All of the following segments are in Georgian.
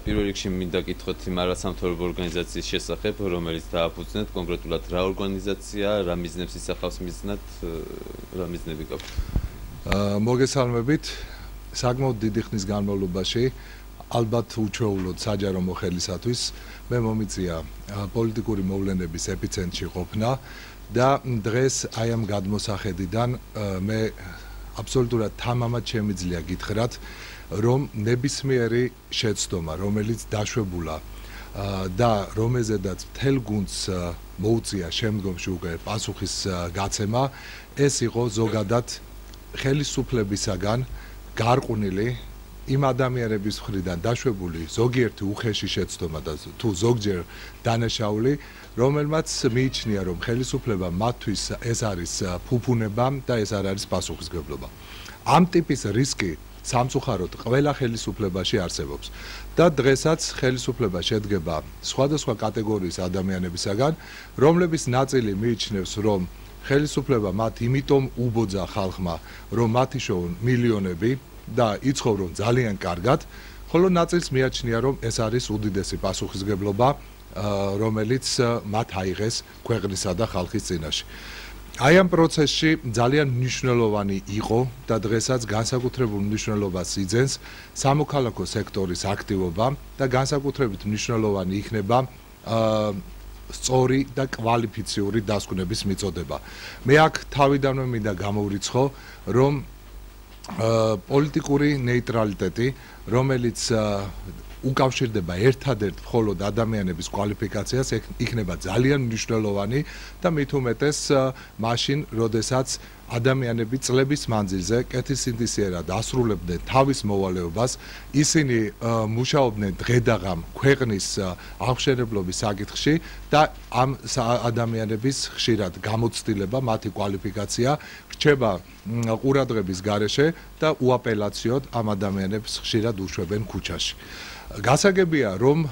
პირველ რიგში მინდა გითხოთ იმ არასამთავრობო ორგანიზაციის შესახებ, რომელიც დააფუძნეთ, კონკრეტულად რა ორგანიზაცია, რა მიზნებს ისახავს მიზნად, რა მიზნები გაქვთ? მოგესალმებით, საკმაოდ დიდი ხნის განმავლობაში ალბათ უჩვეულოდ საჯარო მოხელისათვის მე მომიწია პოლიტიკური მოვლენების ეპიცენტრში ყოფნა და დღეს აი ამ გადმოსახედიდან მე აბსოლუტურად თამამად შემიძლია გითხრათ, რომ ნებისმიერი შეცდომა, რომელიც დაშვებულა და რომელზედაც მთელ გუნდს მოუწია შემდგომში უკვე პასუხის გაცემა, ეს იყო ზოგადად ხელისუფლებისაგან გარყვნილი იმ ადამიანების მხრიდან დაშვებული ზოგიერთი უხეში შეცდომა და თუ ზოგჯერ დანაშაული, რომელმაც მიიჩნია, რომ ხელისუფლება მათთვის ეს არის ფუფუნება და ეს არ არის პასუხისმგებლობა. ამ ტიპის რისკი სამწუხაროდ ყველა ხელისუფლებაში არსებობს და დღესაც ხელისუფლება შედგება სხვადასხვა კატეგორიის ადამიანებისაგან, რომლების ნაწილი მიიჩნევს, რომ ხელისუფლება მათ იმიტომ უბოძა ხალხმა, რომ მათ იშოვონ მილიონები და იცხოვრონ ძალიან კარგად, ხოლო ნაწილს მიაჩნია, რომ ეს არის უდიდესი პასუხისმგებლობა, რომელიც მათ აიღეს ქვეყნისა და ხალხის წინაშე. აი ამ პროცესში ძალიან მნიშვნელოვანი იყო და დღესაც განსაკუთრებულ მნიშვნელობას იძენს სამოქალაქო სექტორის აქტივობა და განსაკუთრებით მნიშვნელოვანი იქნება სწორი და კვალიფიციური დასკვნების მიწოდება. მე აქ თავიდანვე მინდა გამოვრიცხო, რომ პოლიტიკური ნეიტრალიტეტი, რომელიც უკავშირდება ერთადერთ მხოლოდ ადამიანების კვალიფიკაციას, იქნება ძალიან მნიშვნელოვანი და მით უმეტეს მაშინ, როდესაც ადამიანები წლების მანძილზე კეთილსინდისიერად ასრულებდნენ თავის მოვალეობას, ისინი მუშაობდნენ დღედაღამ ქვეყნის აღმშენებლობის საკითხში და ამ ადამიანების ხშირად გამოცდილება, მათი კვალიფიკაცია რჩება ყურადღების გარეშე და უაპელაციოდ ამ ადამიანებს ხშირად უშვებენ ქუჩაში. გასაგებია, რომ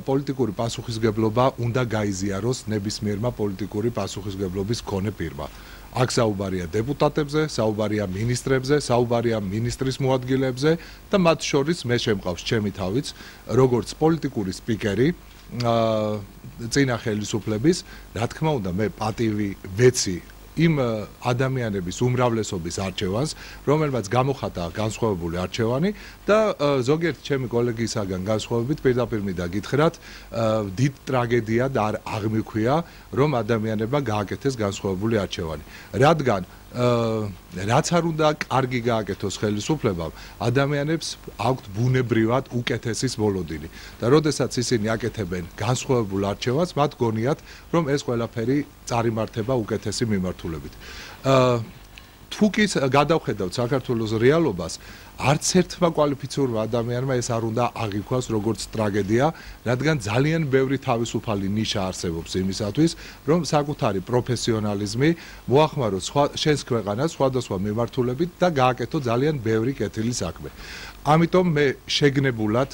პოლიტიკური პასუხისმგებლობა უნდა გაიზიაროს ნებისმიერმა პოლიტიკური პასუხისმგებლობის მქონე პირმა. აქ საუბარია დეპუტატებზე, საუბარია მინისტრებზე, საუბარია მინისტრის მოადგილეებზე და მათ შორის მე შემყავს ჩემი თავიც, როგორც პოლიტიკური სპიკერი წინა ხელისუფლების, რა თქმა უნდა, მე პატივი ვეცი იმ ადამიანების უმრავლესობის არჩევანს, რომელმაც გამოხატა განსხვავებული არჩევანი და ზოგიერთ ჩემი კოლეგისაგან განსხვავებით პირდაპირ მინდა გითხრათ, დიდ ტრაგედიად არ აღმიქვია, რომ ადამიანებმა გააკეთეს განსხვავებული არჩევანი. რადგან რაც არ უნდა კარგი გააკეთოს ხელისუფლებამ, ადამიანებს აქვთ ბუნებრივად უკეთესის მოლოდინი და როდესაც ისინი აკეთებენ განსხვავებულ არჩევანს, მათ გონიათ, რომ ეს ყველაფერი წარიმართება უკეთესი მიმართულებით. თუ კი გადავხედავთ საქართველოს რეალობას, არც ერთმა კვალიფიციურმა ადამიანმა ეს არ უნდა აღიქვას როგორც ტრაგედია, რადგან ძალიან ბევრი თავისუფალი ნიშა არსებობს იმისათვის, რომ საკუთარი პროფესიონალიზმი მოახმაროს შენს ქვეყანას სხვადასხვა მიმართულებით და გააკეთო ძალიან ბევრი კეთილი საქმე. ამიტომ მე შეგნებულად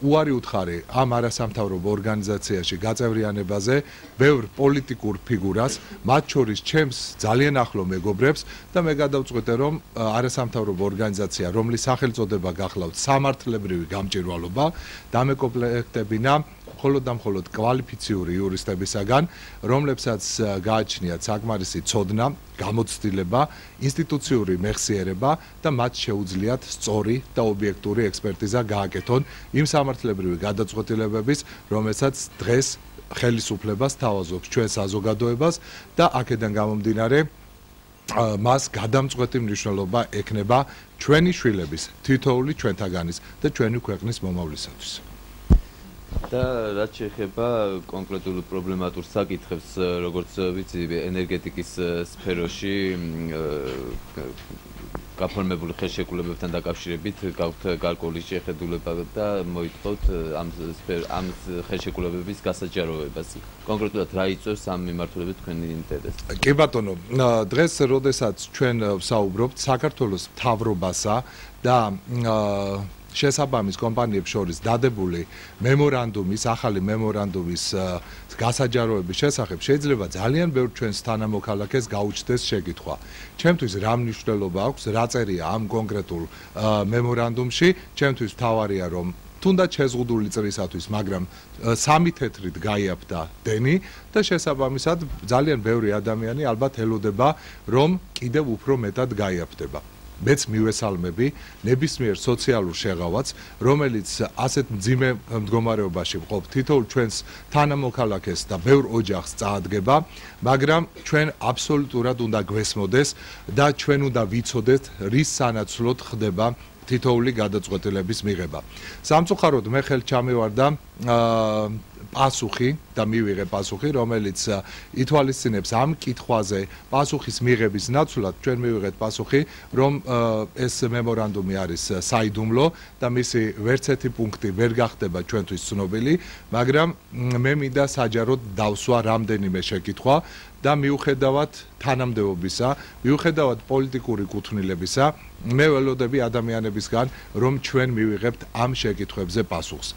უარი უთხარი ამ არასამთავრობო ორგანიზაციაში გაწევრიანებაზე ბევრ პოლიტიკურ ფიგურას, მათ შორის ჩემს ძალიან ახლო მეგობრებს და მე გადავწყვეტე, რომ არასამთავრობო ორგანიზაცია, რომლის სახელწოდება გახლავთ სამართლებრივი გამჭვირვალობა, დამეკომპლექტებინა მხოლოდ და მხოლოდ კვალიფიციური იურისტებისაგან, რომლებსაც გააჩნიათ საკმარისი ცოდნა, გამოცდილება, ინსტიტუციური მეხსიერება და მათ შეუძლიათ სწორი და ობიექტური ექსპერტიზა გააკეთონ იმ სამართლებრივი გადაწყვეტილებების, რომელსაც დღეს ხელისუფლებას თავაზობს ჩვენ საზოგადოებას და აქედან გამომდინარე მას გადამწყვეტი მნიშვნელობა ექნება ჩვენი შვილების, თითოეული ჩვენთაგანის და ჩვენი ქვეყნის მომავლისათვის. და რაც შეეხება კონკრეტულ პრობლემატურ საკითხებს, როგორც ვიცი, ენერგეტიკის სფეროში გაფორმებული ხელშეკრულებებთან დაკავშირებით გაქვთ გარკვეული შეხედულება და მოითხოვთ ამ ხელშეკრულებების გასაჯაროებას. კონკრეტულად რა იწვევს ამ მიმართულებით თქვენი ინტერესი? კი ბატონო, დღეს როდესაც ჩვენ ვსაუბრობთ საქართველოს მთავრობასა და შესაბამის კომპანიებს შორის დადებული მემორანდუმის, ახალი მემორანდუმის გასაჯაროების შესახებ შეიძლება ძალიან ბევრ ჩვენს თანამოქალაქეს გაუჩნდეს შეკითხვა. ჩემთვის რა მნიშვნელობა აქვს, რა წერია ამ კონკრეტულ მემორანდუმში, ჩემთვის მთავარია, რომ თუნდაც შეზღუდული წრისათვის, მაგრამ სამი თეთრით გაიაფდა დენი და შესაბამისად ძალიან ბევრი ადამიანი ალბათ ელოდება, რომ კიდევ უფრო მეტად გაიაფდება. მეც მივესალმები ნებისმიერ სოციალურ შეღავაც, რომელიც ასეთ მძიმე მდგომარეობაში მყოფ თითოეულ ჩვენს თანამოქალაქეს და ბევრ ოჯახს წაადგება, მაგრამ ჩვენ აბსოლუტურად უნდა გვესმოდეს და ჩვენ უნდა ვიცოდეთ, რის სანაცვლოდ ხდება თითოეული გადაწყვეტილების მიღება. სამწუხაროდ მე ხელს ჩამივარდა პასუხი და მივიღე პასუხი, რომელიც ითვალისწინებს ამ კითხვაზე პასუხის მიღების ნაცვლად ჩვენ მივიღეთ პასუხი, რომ ეს მემორანდუმი არის საიდუმლო და მისი ვერც ერთი პუნქტი ვერ გახდება ჩვენთვის ცნობილი, მაგრამ მე მინდა საჯაროდ დავსვა რამდენიმე შეკითხვა და მიუხედავად თანამდებობისა, მიუხედავად პოლიტიკური კუთვნილებისა, მე ველოდები ადამიანებისგან, რომ ჩვენ მივიღებთ ამ შეკითხვებზე პასუხს.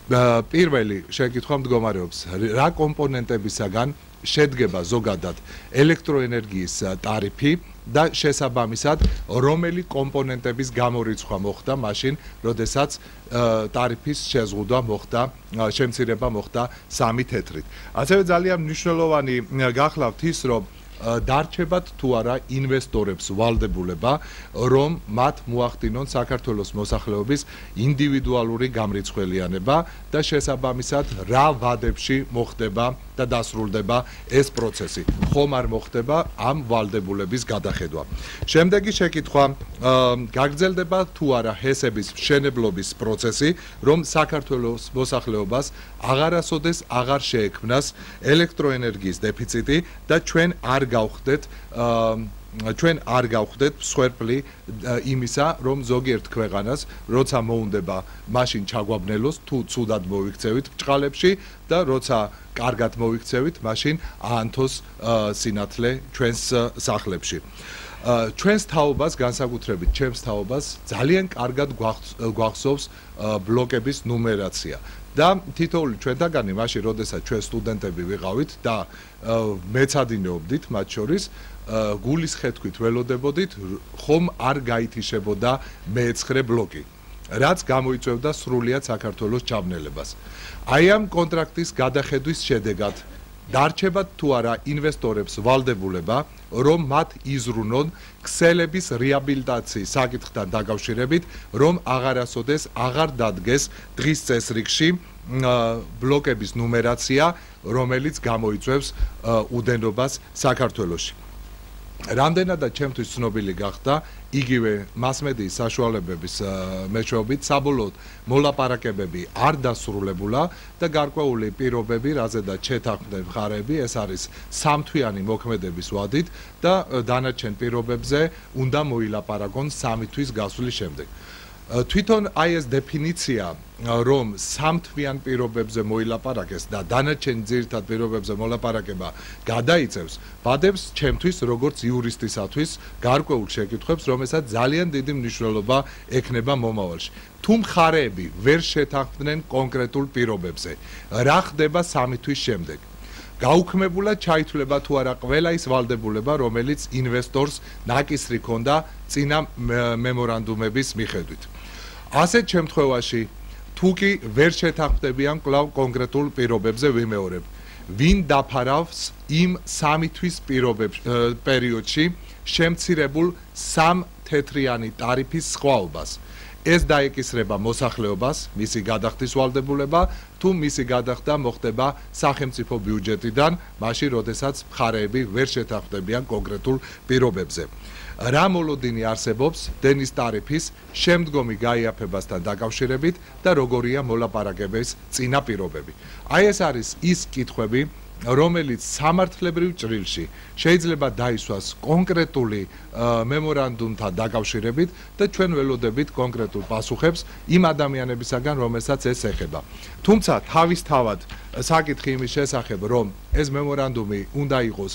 პირველი შეკითხვა მდგომარეობს, რა კომპონენტებისაგან შედგება ზოგადად ელექტროენერგიის ტარიფი და შესაბამისად რომელი კომპონენტების გამორიცხვა მოხდა მაშინ, როდესაც ტარიფის შეზღუდვა მოხდა, შემცირება მოხდა სამი თეთრით. ასევე ძალიან მნიშვნელოვანი გახლავთ ის, რომ დარჩებათ თუ არა ინვესტორებს ვალდებულება, რომ მათ მოახდინონ საქართველოს მოსახლეობის ინდივიდუალური გამრიცხველიანება და შესაბამისად რა ვადებში მოხდება და დასრულდება ეს პროცესი. ხომ არ მოხდება ამ ვალდებულების გადახედვა. შემდეგი შეკითხვა, გაგრძელდება თუ არა ჰესების მშენებლობის პროცესი, რომ საქართველოს მოსახლეობას აღარასოდეს აღარ შეექმნას ელექტროენერგიის დეფიციტი და ჩვენ არ გავხდეთ მსხვერპლი იმისა, რომ ზოგიერთ ქვეყანას, როცა მოუნდება, მაშინ ჩაგვაბნელოს, თუ ცუდად მოვიქცევით ბჭყალებში და როცა კარგად მოვიქცევით, მაშინ აანთოს სინათლე ჩვენს სახლებში. ჩვენს თაობას, განსაკუთრებით ჩემს თაობას, ძალიან კარგად გვახსოვს ბლოკების ნუმერაცია. და თითოეული ჩვენთაგანი მაშინ, როდესაც ჩვენ სტუდენტები ვიყავით და მეცადინეობდით მათ შორის, გულისხეთქვით ველოდებოდით, ხომ არ გაითიშებოდა მე-9 ბლოკი, რაც გამოიწვევდა სრულიად საქართველოს ჩაბნელებას. აი ამ კონტრაქტის გადახედვის შედეგად დარჩებათ თუ არა ინვესტორებს ვალდებულება, რომ მათ იზრუნონ ქსელების რეაბილიტაციის საკითხთან დაკავშირებით, რომ აღარასოდეს აღარ დადგეს დღის წესრიგში ბლოკების ნუმერაცია, რომელიც გამოიწვევს უდენობას საქართველოში. რამდენადაც ჩემთვის ცნობილი გახდა, იგივე მასმედიის საშუალებების მეშვეობით საბოლოოდ მოლაპარაკებები არ დასრულებულა და გარკვეული პირობები, რაზედაც შეთანხმდნენ მხარეები, ეს არის სამთვიანი მოქმედების ვადით და დანარჩენ პირობებზე უნდა მოილაპარაკონ 3 თვის გასვლის შემდეგ. თვითონ აი ეს დეფინიცია, რომ სამთვიან პირობებზე მოილაპარაკეს და დანარჩენ ძირითად პირობებზე მოლაპარაკება გადაიწევს, ბადებს ჩემთვის როგორც იურისტისათვის გარკვეულ შეკითხვებს, რომელსაც ძალიან დიდი მნიშვნელობა ექნება მომავალში. თუ მხარეები ვერ შეთანხმდნენ კონკრეტულ პირობებზე, რა ხდება 3 თვის შემდეგ? გაუქმებულად ჩაითვლება თუ არა ყველა ის ვალდებულება, რომელიც ინვესტორს ნაკისრი ჰქონდა წინა მემორანდუმების მიხედვით. ასეთ შემთხვევაში თუ კი ვერ შეთანხმდებიან კვლავ კონკრეტულ პირობებზე, ვიმეორებ, ვინ დაფარავს იმ 3 თვის პერიოდში შემცირებულ 3 თეთრიანი ტარიფის სხვაობას. ეს დაეკისრება მოსახლეობას, მისი გადახდის ვალდებულება, თუ მისი გადახდა მოხდება სახელმწიფო ბიუჯეტიდან, მაშინ, როდესაც მხარეები ვერ შეთანხმდებიან კონკრეტულ პირობებზე. რა მოლოდინი არსებობს დენის ტარიფის შემდგომი გაიაფებასთან დაკავშირებით და როგორია მოლაპარაკების წინა პირობები. აი ეს არის ის კითხვები, რომელიც სამართლებრივ ჭრილში შეიძლება დაისვას კონკრეტული მემორანდუმთან დაკავშირებით და ჩვენ ველოდებით კონკრეტულ პასუხებს იმ ადამიანებისაგან, რომელსაც ეს ეხება. თუმცა თავისთავად საკითხი იმის შესახებ, რომ ეს მემორანდუმი უნდა იყოს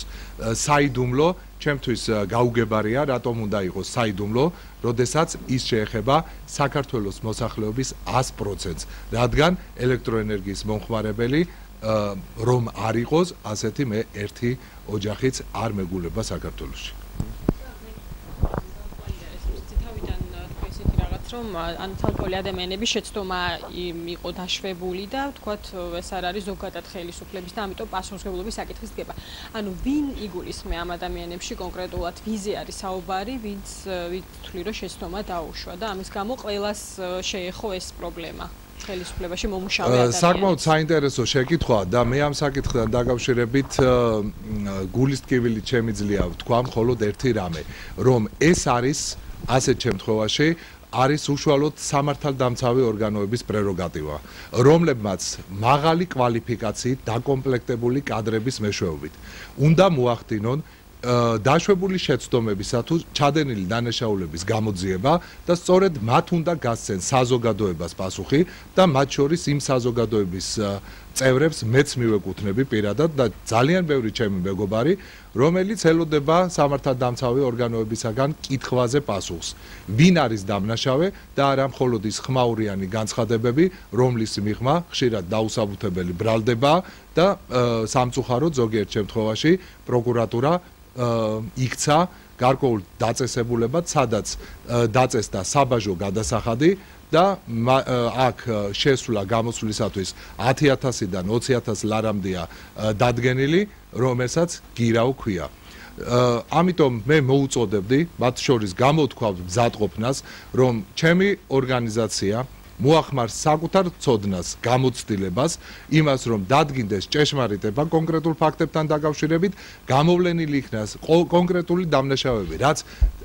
საიდუმლო, ჩემთვის გაუგებარია, რატომ უნდა იყოს საიდუმლო, როდესაც ის შეეხება საქართველოს მოსახლეობის 100%-ს, რადგან ელექტროენერგიის მომხმარებელი რომ არ იყოს, ასეთი მე ერთი ოჯახიც არ მეგულება საქართველოში. რომ ანუ თალკეული ადამიანების შეცდომა იყო დაშვებული და ვთქვათ ეს არ არის ზოგადად ხელისუფლების და ამიტომ პასუხისმგებლობის საკითხის დგება. ანუ ვინ იგულისხმე ამ ადამიანებში კონკრეტულად ვიზე არის საუბარი, ვინც თვლი რომ შეცდომა დაუშვა და ამის გამო ყველას შეეხო ეს პრობლემა. ხელისუფლებაში მომუშავე ადამიანებს. საკმაოდ საინტერესო შეკითხვა და მე ამ საკითხთან დაკავშირებით გულისტკივილი შემიძლია ვთქვა მხოლოდ ერთი რამე, რომ ეს არის ასეთ შემთხვევაში არის უშუალოდ სამართალდამცავი ორგანოების პრეროგატივა, რომლებმაც მაღალი კვალიფიკაციით დაკომპლექტებული კადრების მეშვეობით უნდა მოახდინონ დაშვებული შეცდომებისა თუ ჩადენილი დანაშაულების გამოძიება და სწორედ მათ უნდა გასცენ საზოგადოებას პასუხი და მათ შორის იმ საზოგადოების წევრებს მეც მივეკუთვნები პირადად და ძალიან ბევრი ჩემი მეგობარი, რომელიც ელოდება სამართალდამცავი ორგანოებისაგან კითხვაზე პასუხს. ვინ არის დამნაშავე და არა მხოლოდ ის ხმაურიანი განცხადებები, რომლის მიღმა ხშირად დაუსაბუთებელი ბრალდება და სამწუხაროდ ზოგიერთ შემთხვევაში პროკურატურა იქცა გარკვეულ დაწესებულებად, სადაც დაწესდა საბაჟო გადასახადი და აქ შესვლა გამოსვლისათვის 10,000-დან 20,000 ლარამდეა დადგენილი, რომელსაც გირაო ქვია. ამიტომ მე მოუწოდებდი მათ შორის გამოთქვავ მზადყოფნას, რომ ჩემი ორგანიზაცია მოახმარს საკუთარ ცოდნას, გამოცდილებას, იმას, რომ დადგინდეს ჭეშმარიტება კონკრეტულ ფაქტებთან დაკავშირებით, გამოვლენილი იქნას კონკრეტული დამნაშავეები, რაც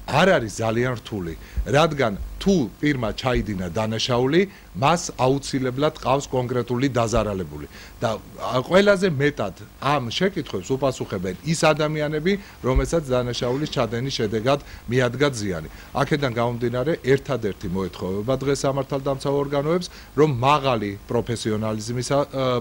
არ არის ძალიან რთული, რადგან თუ პირმა ჩაიდინა დანაშაული, მას აუცილებლად ყავს კონკრეტული დაზარალებული და ყველაზე მეტად ამ შეკითხვებს უპასუხებენ ის ადამიანები, რომელსაც დანაშაულის ჩადენის შედეგად მიადგა ზიანი. აქედან გამომდინარე, ერთადერთი მოეთხოვება დღეს სამართალდამცავ ორგანოებს, რომ მაღალი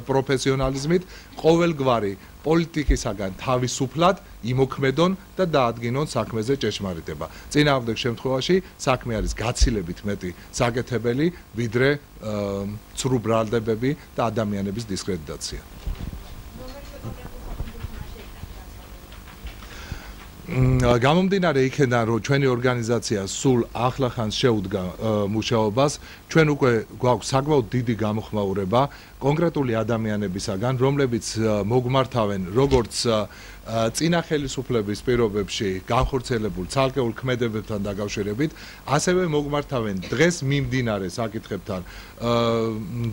პროფესიონალიზმით ყოველგვარი პოლიტიკისაგან თავისუფლად იმოქმედონ და დაადგინონ საქმეზე ჭეშმარიტება. წინააღმდეგ შემთხვევაში საქმე არის გაცილებით მეტი საკეთებელი, ვიდრე ცრუ ბრალდებები და ადამიანების დისკრედიტაცია. გამომდინარე იქიდან, რომ ჩვენი ორგანიზაცია სულ ახლახანს შეუდგა მუშაობას, ჩვენ უკვე გვაქვს საკმაოდ დიდი გამოხმაურება კონკრეტული ადამიანებისაგან, რომლებიც მოგმართავენ როგორც წინა ხელისუფლების პირობებში განხორციელებულ ცალკეულ ქმედებებთან დაკავშირებით, ასევე მოგმართავენ დღეს მიმდინარე საკითხებთან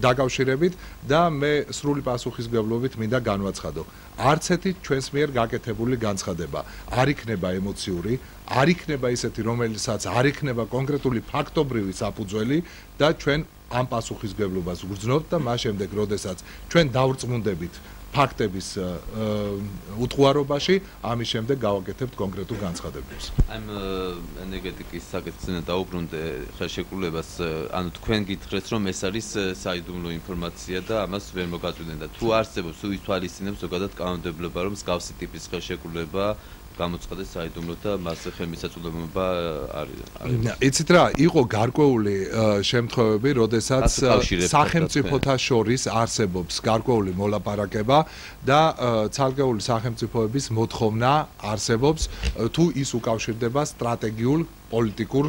დაკავშირებით და მე სრული პასუხისმგებლობით მინდა განვაცხადო. არც ერთი ჩვენს მიერ გაკეთებული განცხადება არ იქნება ემოციური, არ იქნება ისეთი, რომელსაც არ იქნება კონკრეტული ფაქტობრივი საფუძველი და ჩვენ ამ პასუხისმგებლობას ვგრძნობთ და მას შემდეგ, როდესაც ჩვენ დავრწმუნდებით ფაქტების უთუარობაში, ამის შემდეგ გავაკეთებთ კონკრეტულ განცხადებებს. ამ ენერგეტიკის საკითხზე დაუბრუნდე ხელშეკრულებას, ანუ თქვენ გითხრეთ, რომ ეს არის საიდუმლო ინფორმაცია და ამას ვერ მოგაწვდენ და თუ არსებობს თუ ითვალისწინებს ზოგადად კანონმდებლობა, რომ მსგავსი ტიპის ხელშეკრულება გამოცხადეს საიდუმლოდ და მასზე ხელმისაწვდომობა არის. იცით რა, იყო გარკვეული შემთხვევები, როდესაც სახელმწიფოთა შორის არსებობს გარკვეული მოლაპარაკება და ცალკეული სახელმწიფოების მოთხოვნა არსებობს, თუ ის უკავშირდება სტრატეგიულ პოლიტიკურ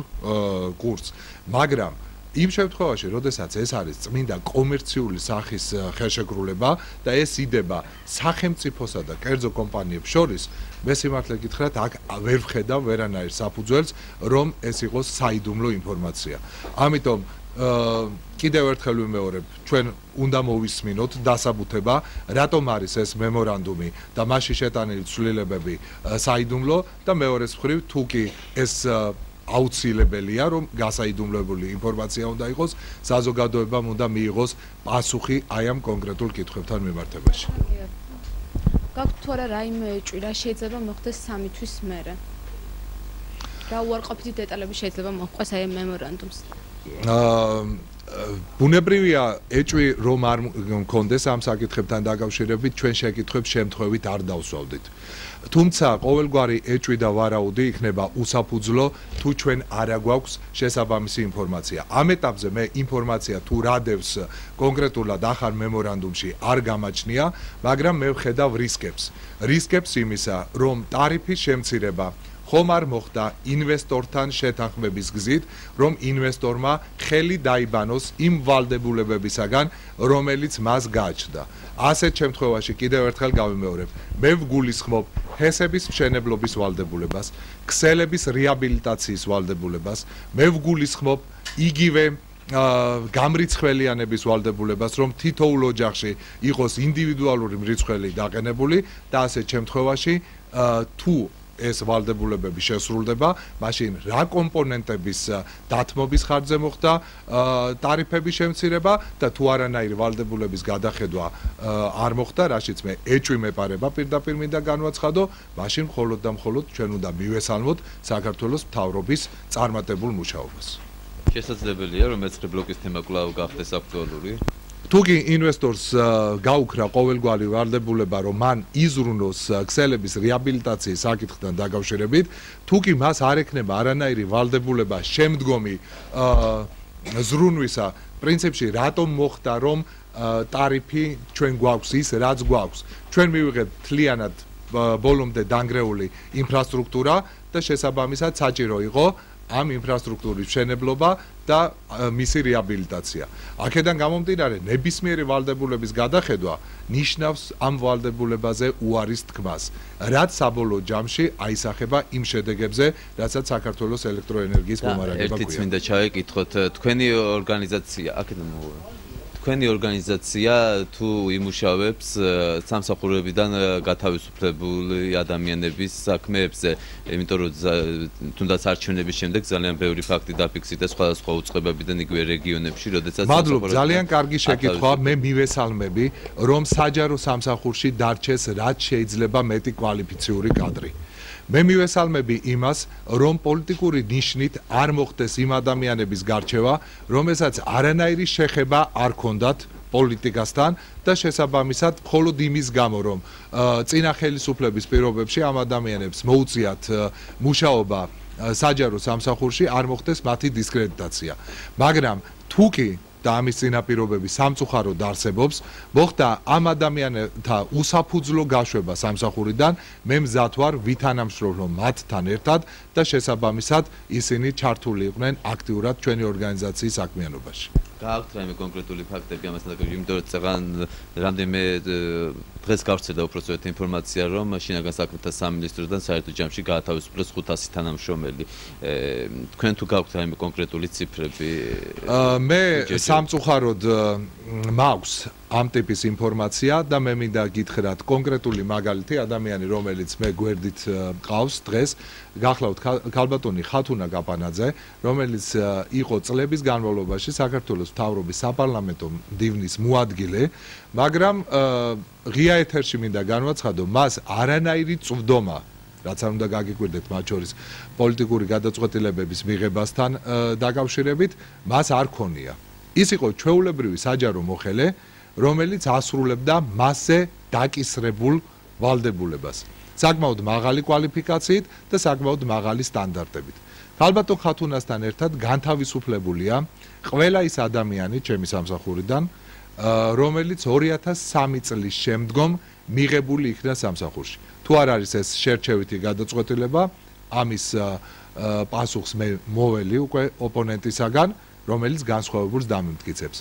კურსს. მაგრამ იმ შემთხვევაში, როდესაც ეს არის წმინდა კომერციული სახის ხელშეკრულება და ეს იდება სახელმწიფოსა და კერძო კომპანიებს შორის, მე სიმართლე გითხრათ, აქ ვერ ვხედავ ვერანაირ საფუძველს, რომ ეს იყოს საიდუმლო ინფორმაცია. ამიტომ კიდევ ერთხელ ვიმეორებ, ჩვენ უნდა მოვისმინოთ დასაბუთება, რატომ არის ეს მემორანდუმი და მასში შეტანილი ცვლილებები საიდუმლო და მეორეს მხრივ, თუ კი ეს აუცილებელია, რომ გასაიდუმლოებული ინფორმაცია უნდა იყოს, საზოგადოებამ უნდა მიიღოს პასუხი აი ამ კონკრეტულ კითხვებთან მიმართებაში. გაქვთ თუ არა რაიმე ჭვირა შეიძლება მოხდეს 3 თვის მერე? რა უარყოფითი დეტალები შეიძლება მოჰყვეს აი ამ მემორანდუმს? ბუნებრივია ეჭვი რომ არ მქონდეს ამ საკითხებთან დაკავშირებით, ჩვენ შეკითხვებს შემთხვევით არ დავსვავდით. თუმცა ყოველგვარი ეჭვი და ვარაუდი იქნება უსაფუძვლო, თუ ჩვენ არ აგვაქვს შესაბამისი ინფორმაცია. ამ ეტაპზე მე ინფორმაცია თუ რადევს კონკრეტულად ახალ მემორანდუმში არ გამაჩნია, მაგრამ მე ვხედავ რისკებს. რისკებს იმისა, რომ ტარიფის შემცირება ხომ არ მოხდა ინვესტორთან შეთანხმების გზით, რომ ინვესტორმა ხელი დაიბანოს იმ ვალდებულებებისაგან, რომელიც მას გააჩნდა. ასეთ შემთხვევაში კიდევ ერთხელ გავიმეორებ, მე ვგულისხმობ ჰესების მშენებლობის ვალდებულებას, ქსელების რეაბილიტაციის ვალდებულებას, მე ვგულისხმობ იგივე გამრიცხველიანების ვალდებულებას, რომ თითოეულ ოჯახში იყოს ინდივიდუალური მრიცხველი დაყენებული და ასეთ შემთხვევაში თუ ეს ვალდებულებები შესრულდება, მაშინ რა კომპონენტების დათმობის ხარჯზე მოხდა ტარიფების შემცირება და თუ არანაირი ვალდებულების გადახედვა არ მოხდა, რაშიც მე ეჭვი მეპარება პირდაპირ მინდა განვაცხადო, მაშინ მხოლოდ და მხოლოდ ჩვენ უნდა მივესალმოთ საქართველოს მთავრობის წარმატებულ მუშაობას. შესაძლებელია რომ მეცხრე ბლოკის თემა კვლავ გახდეს აქტუალური? თუკი ინვესტორს გაუქრა ყოველგვარი ვალდებულება, რომ მან იზრუნოს ქსელების რეაბილიტაციის საკითხთან დაკავშირებით, თუკი მას არ ექნება არანაირი ვალდებულება შემდგომი ზრუნვისა, პრინციპში რატომ მოხდა, რომ ტარიფი ჩვენ გვაქვს ის, რაც გვაქვს. ჩვენ მივიღებთ მთლიანად ბოლომდე დანგრეული ინფრასტრუქტურა და შესაბამისად საჭირო იყო ამ ინფრასტრუქტურის მშენებლობა და მისი რეაბილიტაცია. აქედან გამომდინარე, ნებისმიერი ვალდებულების გადახედვა ნიშნავს ამ ვალდებულებაზე უარის თქმას, რაც საბოლოო ჯამში აისახება იმ შედეგებზე, რასაც საქართველოს ელექტროენერგიის მომარაგება გვია. ერთიც მინდა ჩავეკითხოთ, თქვენი ორგანიზაცია, აქედან თქვენი ორგანიზაცია თუ იმუშავებს სამსახურებიდან გათავისუფლებული ადამიანების საქმეებზე, იმიტომ რომ თუნდაც არჩევნების შემდეგ ძალიან ბევრი ფაქტი დაფიქსირდა სხვადასხვა უწყებებიდან იგივე რეგიონებში, როდესაც მადლობა, ძალიან კარგი შეკითხვა, მე მივესალმები, რომ საჯარო სამსახურში დარჩეს რაც შეიძლება მეტი კვალიფიციური კადრი. მე მივესალმები იმას, რომ პოლიტიკური ნიშნით არ მოხდეს იმ ადამიანების გარჩევა, რომელსაც არანაირი შეხება არ ჰქონდათ პოლიტიკასთან და შესაბამისად მხოლოდ იმის გამო, რომ წინა ხელისუფლების პირობებში ამ ადამიანებს მოუწიათ მუშაობა საჯარო სამსახურში, არ მოხდეს მათი დისკრედიტაცია. მაგრამ თუკი და ამის წინაპირობები სამწუხაროდ არსებობს, მოხდა ამ ადამიანთა უსაფუძვლო გაშვება სამსახურიდან, მე მზად ვარ ვითანამშრომლო მათთან ერთად და შესაბამისად ისინი ჩართული იყვნენ აქტიურად ჩვენი ორგანიზაციის საქმიანობაში. გააქვთ რაიმე კონკრეტული ფაქტები ამასთან დაკავშირებით, იმიტომ რომ წეგან რამდენიმე დღეს გავრცელდა უпроსტოდ ინფორმაცია, რომ შინაგან საქმეთა სამინისტროდან საერთო ჯამში გაათავისუფლეს 500 თანამშრომელი. თქვენ თუ გაქვთ რაიმე კონკრეტული ციფრები? მე სამწუხაროდ მაქვს ამ ტიპის ინფორმაცია და მე მინდა გითხრათ კონკრეტული მაგალითი, ადამიანი რომელიც მე გვერდით მყავს დღეს, გახლავთ ქალბატონი ხათუნა გაპანაძე, რომელიც იყო წლების განმავლობაში საქართველოს მთავრობის საპარლამენტო მდივნის მოადგილე, მაგრამ ღია ეთერში მინდა განვაცხადო, მას არანაირი წვდომა, რაც არ უნდა გაგიკვირდეთ მათ შორის პოლიტიკური გადაწყვეტილებების მიღებასთან დაკავშირებით, მას არ ქონია. ის იყო ჩვეულებრივი საჯარო მოხელე, რომელიც ასრულებდა მასზე დაკისრებულ ვალდებულებას. საკმაოდ მაღალი კვალიფიკაციით და საკმაოდ მაღალი სტანდარტებით. ქალბატონ ხათუნასთან ერთად განთავისუფლებულია ყველა ის ადამიანი ჩემი სამსახურიდან, რომელიც 2003 წლის შემდგომ მიღებული იქნა სამსახურში. თუ არ არის ეს შერჩევითი გადაწყვეტილება, ამის პასუხს მე მოველი უკვე ოპონენტისაგან, რომელიც განსხვავებულს დამიმტკიცებს.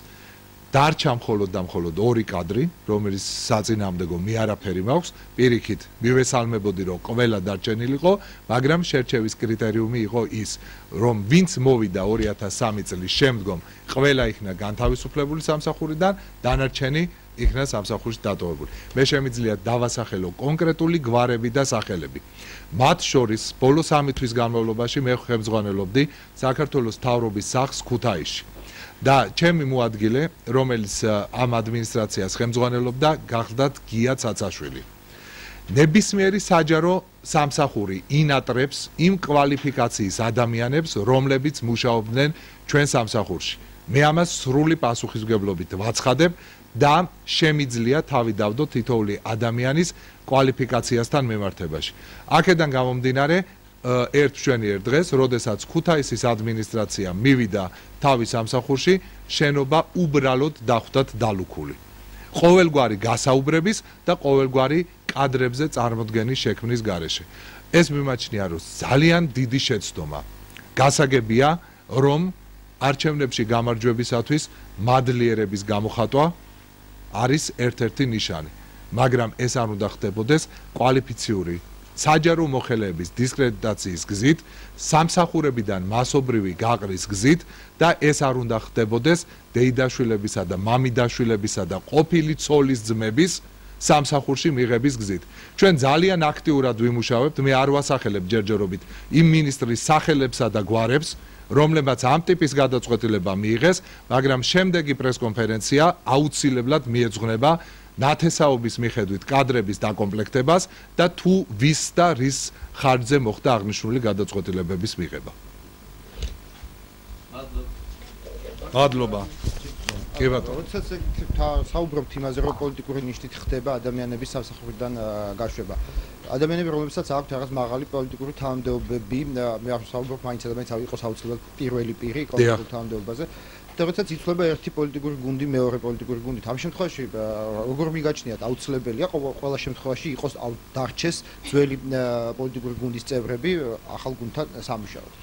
დარჩა მხოლოდ და მხოლოდ 2 კადრი, რომელიც საწინააღმდეგო მე არაფერი მაქვს, პირიქით მივესალმებოდი, რომ ყველა დარჩენილიყო, მაგრამ შერჩევის კრიტერიუმი იყო ის, რომ ვინც მოვიდა 2003 წლის შემდგომ, ყველა იქნა განთავისუფლებული სამსახურიდან, დანარჩენი იქნა სამსახურში დატოვებული. მე შემიძლია დავასახელო კონკრეტული გვარები და სახელები. მათ შორის ბოლო 3 თვის განმავლობაში მე ხელმძღვანელობდი საქართველოს მთავრობის სახლს ქუთაისში. და ჩემი მოადგილე, რომელიც ამ ადმინისტრაციას ხელმძღვანელობდა, გახლდათ გია ცაცაშვილი. ნებისმიერი საჯარო სამსახური ინატრებს იმ კვალიფიკაციის ადამიანებს, რომლებიც მუშაობდნენ ჩვენ სამსახურში. მე ამას სრული პასუხისმგებლობით ვაცხადებ და შემიძლია თავი დავდო თითოეული ადამიანის კვალიფიკაციასთან მიმართებაში. აქედან გამომდინარე, ერთ მშვენიერ დღეს, როდესაც ქუთაისის ადმინისტრაცია მივიდა თავის სამსახურში, შენობა უბრალოდ დახვდათ დალუქული. ყოველგვარი გასაუბრების და ყოველგვარი კადრებზე წარმოდგენის შექმნის გარეშე. ეს მიმაჩნია, რომ ძალიან დიდი შეცდომა. გასაგებია, რომ არჩევნებში გამარჯვებისათვის მადლიერების გამოხატვა არის ერთ-ერთი ნიშანი, მაგრამ ეს არ უნდა ხდებოდეს კვალიფიციური საჯარო მოხელეების დისკრედიტაციის გზით, სამსახურებიდან მასობრივი გაყრის გზით და ეს არ უნდა ხდებოდეს დეიდაშვილებისა და მამიდაშვილებისა და ყოფილი ცოლის ძმების სამსახურში მიღების გზით. ჩვენ ძალიან აქტიურად ვიმუშავებთ, მე არ ვასახელებ ჯერჯერობით იმ მინისტრის სახელებსა და გვარებს, რომლებმაც ამ ტიპის გადაწყვეტილება მიიღეს, მაგრამ შემდეგი პრესკონფერენცია აუცილებლად მიეძღვნება ნათესაობის მიხედვით კადრების დაკომპლექტებას და თუ ვის და რის ხარჯზე მოხდა აღნიშნული გადაწყვეტილებების მიღება. მადლობა. კი ბატონო. როდესაც საუბრობთ იმაზე, რომ პოლიტიკური ნიშნით ხდება ადამიანების სამსახურიდან გაშვება. ადამიანები, რომლებსაც აქვთ რაღაც მაღალი პოლიტიკური თანამდებობები, მე არ ვსაუბრობ მაინც ადამიანს ავიყოს აუცილებლად პირველი პირი კონკრეტულ თანამდებობაზე. და როდესაც იცვლება ერთი პოლიტიკური გუნდი მეორე პოლიტიკური გუნდით, ამ შემთხვევაში როგორ მიგაჩნიათ აუცილებელია ყველა შემთხვევაში იყოს დარჩეს ძველი პოლიტიკური გუნდის წევრები ახალ გუნდთან სამუშაოდ.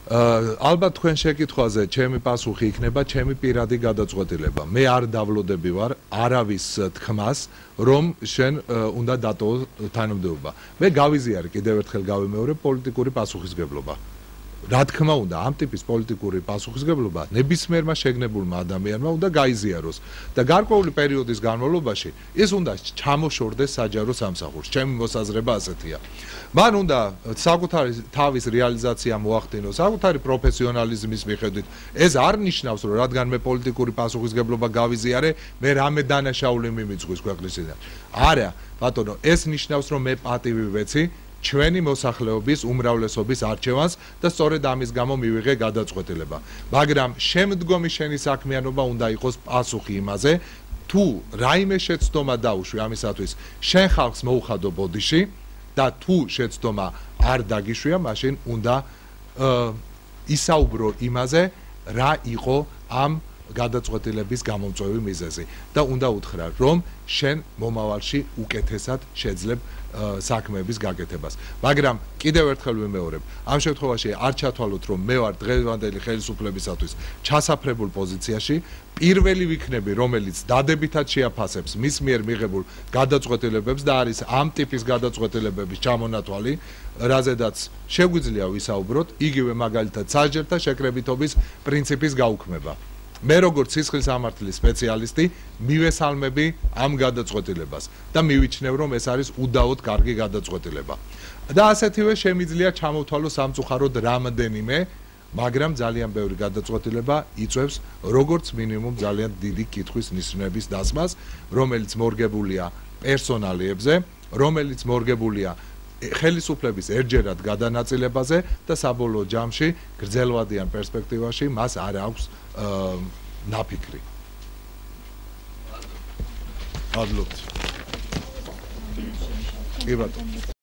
ალბათ თქვენ შეკითხვაზე ჩემი პასუხი იქნება ჩემი პირადი გადაწყვეტილება. მე არ დავლოდები ვარ არავის თქმას, რომ შენ უნდა დატოვო თანამდებობა. მე გავიზიარე კიდევ ერთხელ გავიმეორე პოლიტიკური პასუხისგებლობა. რა თქმა უნდა, ამ ტიპის პოლიტიკური პასუხისგებლობა ნებისმიერმა შეგნებულმა ადამიანმა უნდა გაიზიაროს და გარკვეული პერიოდის განმავლობაში ის უნდა ჩამოშორდეს საჯარო სამსახურს. ჩემი მოსაზრება ასეთია. მან უნდა საკუთარი თავის რეალიზაცია მოახდინოს, საკუთარი პროფესიონალიზმის მიხედვით. ეს არ ნიშნავს, რომ რადგან მე პოლიტიკური პასუხისგებლობა გავიზიარე, მე რამე დანაშაული მიმიძღვის ქვეყნისიდან. არა, ბატონო, ეს ნიშნავს, რომ მე პატივი ვეცი ჩვენი მოსახლეობის უმრავლესობის არჩევანს და სწორედ ამის გამო მივიღე გადაწყვეტილება. მაგრამ შემდგომი შენი საქმიანობა უნდა იყოს პასუხი იმაზე, თუ რაიმე შეცდომა დაუშვი ამისათვის, შენ ხალხს მოუხადო ბოდიში და თუ შეცდომა არ დაგიშვია, მაშინ უნდა ისაუბრო იმაზე, რა იყო ამ გადაწყვეტილების გამომწვევი მიზეზი და უნდა უთხრა, რომ შენ მომავალში უკეთესად შეძლებ საქმეების გაკეთებას. მაგრამ კიდევ ერთხელ ვიმეორებ, ამ შემთხვევაში არ ჩათვალოთ, რომ მე ვარ დღევანდელი ხელისუფლებისათვის ჩასაფრებულ პოზიციაში, პირველი ვიქნები, რომელიც დადებითად შეაფასებს მის მიერ მიღებულ გადაწყვეტილებებს და არის ამ ტიპის გადაწყვეტილებების ჩამონათვალი, რაზედაც შეგვიძლია ვისაუბროთ, იგივე მაგალითად სასჯელთა შეკრებითობის პრინციპის გაუქმება. მე როგორც სისხლის სამართლის სპეციალისტი მივესალმები ამ გადაწყვეტილებას და მივიჩნევ, რომ ეს არის უდაოდ კარგი გადაწყვეტილება. და ასეთივე შემიძლია ჩამოვთვალო სამწუხაროდ რამდენიმე, მაგრამ ძალიან ბევრი გადაწყვეტილება იწვევს როგორც მინიმუმ ძალიან დიდი კითხვის ნიშნების დასმას, რომელიც მორგებულია პერსონალიებზე, რომელიც მორგებულია ხელისუფლების ერთჯერად გადანაწილებაზე და საბოლოო ჯამში გრძელვადიან პერსპექტივაში მას არ აქვს ნაფიქრი. მადლობთ. კი ბატონო.